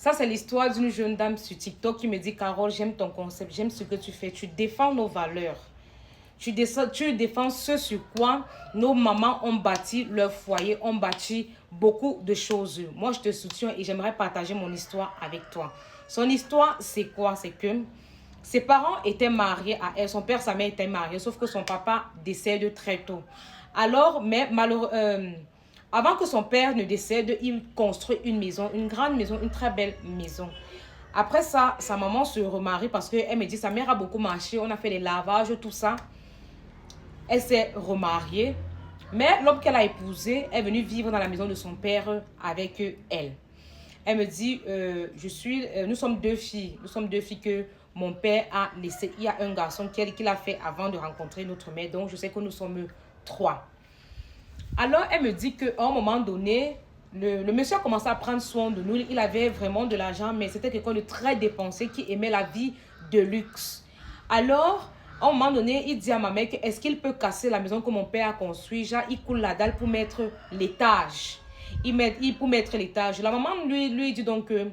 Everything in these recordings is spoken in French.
Ça, c'est l'histoire d'une jeune dame sur TikTok qui me dit, Carole, j'aime ton concept, j'aime ce que tu fais. Tu défends nos valeurs. Tu défends ce sur quoi nos mamans ont bâti leur foyer, ont bâti beaucoup de choses. Moi, je te soutiens et j'aimerais partager mon histoire avec toi. Son histoire, c'est quoi? C'est que ses parents étaient mariés à elle. Son père, sa mère étaient mariés, sauf que son papa décède très tôt. Alors, mais malheureusement, avant que son père ne décède, il construit une maison, une grande maison, une très belle maison. Après ça, sa maman se remarie parce qu'elle me dit, sa mère a beaucoup marché, on a fait les lavages, tout ça. Elle s'est remariée, mais l'homme qu'elle a épousé est venu vivre dans la maison de son père avec elle. Elle me dit, nous sommes deux filles. Nous sommes deux filles que mon père a laissé. Il y a un garçon qu'il a fait avant de rencontrer notre mère. Donc, je sais que nous sommes trois. Alors, elle me dit qu'à un moment donné, le monsieur a commencé à prendre soin de nous. Il avait vraiment de l'argent, mais c'était quelqu'un de très dépensé qui aimait la vie de luxe. Alors, à un moment donné, il dit à ma mère que est-ce qu'il peut casser la maison que mon père a construite. Genre, il coule la dalle pour mettre l'étage. Pour mettre l'étage. La maman lui dit donc que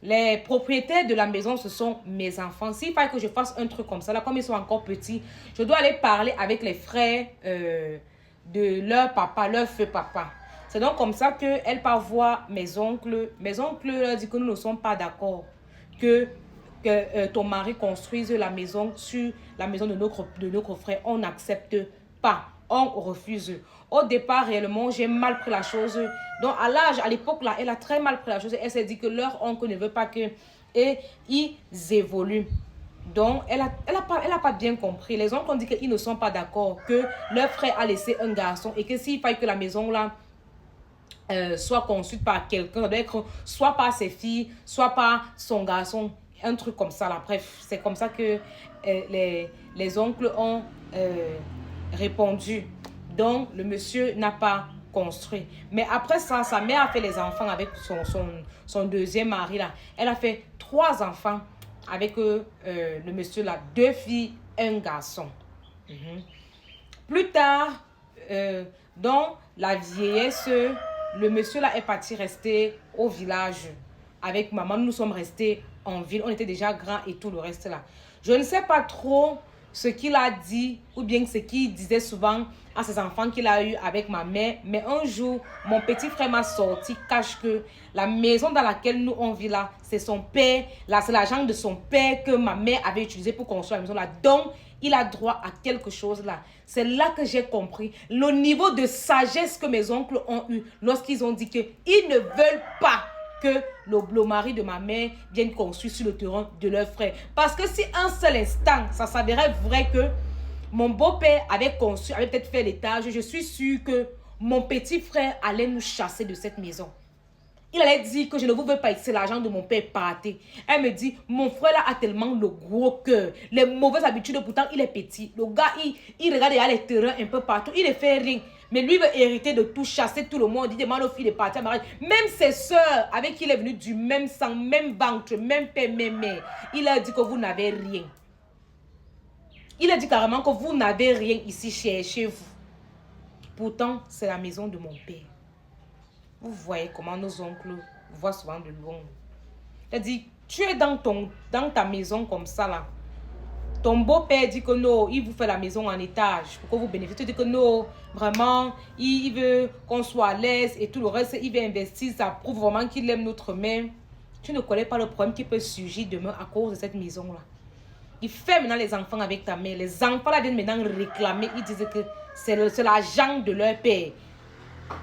les propriétaires de la maison, ce sont mes enfants. S'il fallait que je fasse un truc comme ça, là, comme ils sont encore petits, je dois aller parler avec les frères de leur papa, leur feu papa. C'est donc comme ça qu'elle part voir mes oncles. Mes oncles leur disent que nous ne sommes pas d'accord que ton mari construise la maison sur la maison de notre frère. On n'accepte pas. On refuse. Au départ, réellement, j'ai mal pris la chose. Donc, à l'époque, là, elle a très mal pris la chose. Elle s'est dit que leur oncle ne veut pas que et ils évoluent. Donc, elle a pas bien compris. Les oncles ont dit qu'ils ne sont pas d'accord, que leur frère a laissé un garçon et que s'il fallait que la maison, là, soit conçue par quelqu'un, ça doit être soit par ses filles, soit par son garçon. Un truc comme ça, là. Bref, c'est comme ça que les oncles ont répondu. Donc, le monsieur n'a pas construit. Mais après ça, sa mère a fait les enfants avec son deuxième mari, là. Elle a fait 3 enfants avec le monsieur, là. 2 filles, un garçon. Plus tard, dans la vieillesse, le monsieur, là, est parti rester au village. Avec maman, nous sommes restés en ville. On était déjà grands et tout le reste, là. Je ne sais pas trop ce qu'il a dit ou bien ce qu'il disait souvent à ses enfants qu'il a eu avec ma mère. Mais un jour, mon petit frère m'a sorti, cache que la maison dans laquelle nous on vit là, c'est son père. Là, c'est l'argent de son père que ma mère avait utilisé pour construire la maison là. Donc, il a droit à quelque chose là. C'est là que j'ai compris le niveau de sagesse que mes oncles ont eu lorsqu'ils ont dit qu'ils ne veulent pas que le mari de ma mère vienne construire sur le terrain de leur frère. Parce que si un seul instant, ça s'avérait vrai que mon beau-père avait construit, avait peut-être fait l'étage, je suis sûre que mon petit frère allait nous chasser de cette maison. Il allait dire que je ne vous veux pas, c'est l'argent de mon père parté. Elle me dit, mon frère là a tellement le gros cœur, les mauvaises habitudes, pourtant il est petit. Le gars, il regarde les terrains un peu partout, il ne fait rien. Mais lui veut hériter de tout, chasser tout le monde. Il demande aux filles de partir à mariage. Même ses soeurs, avec qui il est venu du même sang, même ventre, même père, même mère. Il a dit que vous n'avez rien. Il a dit carrément que vous n'avez rien ici chez vous. Pourtant, c'est la maison de mon père. Vous voyez comment nos oncles voient souvent de loin. Il a dit, tu es dans ta maison comme ça là. Ton beau-père dit que non, il vous fait la maison en étage pour que vous bénéficiez. Il dit que non, vraiment, il veut qu'on soit à l'aise et tout le reste, il veut investir. Ça prouve vraiment qu'il aime notre mère. Tu ne connais pas le problème qui peut surgir demain à cause de cette maison-là. Il fait maintenant les enfants avec ta mère. Les enfants là viennent maintenant réclamer. Ils disent que c'est l'argent de leur père.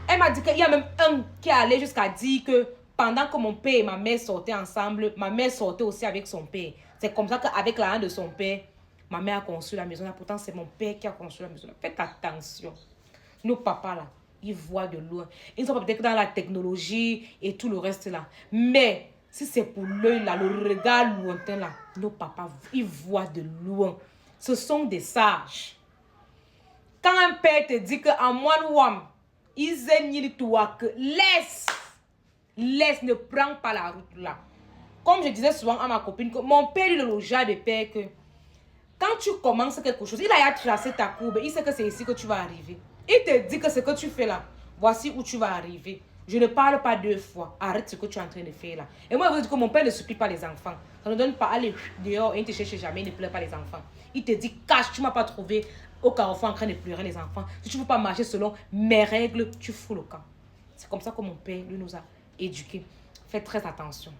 Elle m'a dit qu'il y a même un qui est allé jusqu'à dire que pendant que mon père et ma mère sortaient ensemble, ma mère sortait aussi avec son père. C'est comme ça qu'avec l'argent de son père, ma mère a construit la maison là. Pourtant, c'est mon père qui a construit la maison là. Faites attention. Nos papas là, ils voient de loin. Ils ne sont pas peut-être dans la technologie et tout le reste là. Mais si c'est pour l'œil là, le regard lointain là, nos papas, ils voient de loin. Ce sont des sages. Quand un père te dit qu'en moine ouam, laisse, ne prends pas la route là. Comme je disais souvent à ma copine, que mon père est le genre de père que quand tu commences quelque chose, il a tracé ta courbe, il sait que c'est ici que tu vas arriver. Il te dit que ce que tu fais là, voici où tu vas arriver. Je ne parle pas 2 fois. Arrête ce que tu es en train de faire là. Et moi, je veux dire que mon père ne supplie pas les enfants. Ça ne donne pas aller dehors et il ne te cherche jamais, il ne pleure pas les enfants. Il te dit, cache, tu ne m'as pas trouvé au carrefour en train de pleurer les enfants. Si tu ne veux pas marcher selon mes règles, tu fous le camp. C'est comme ça que mon père, lui, nous a éduqués. Faites très attention.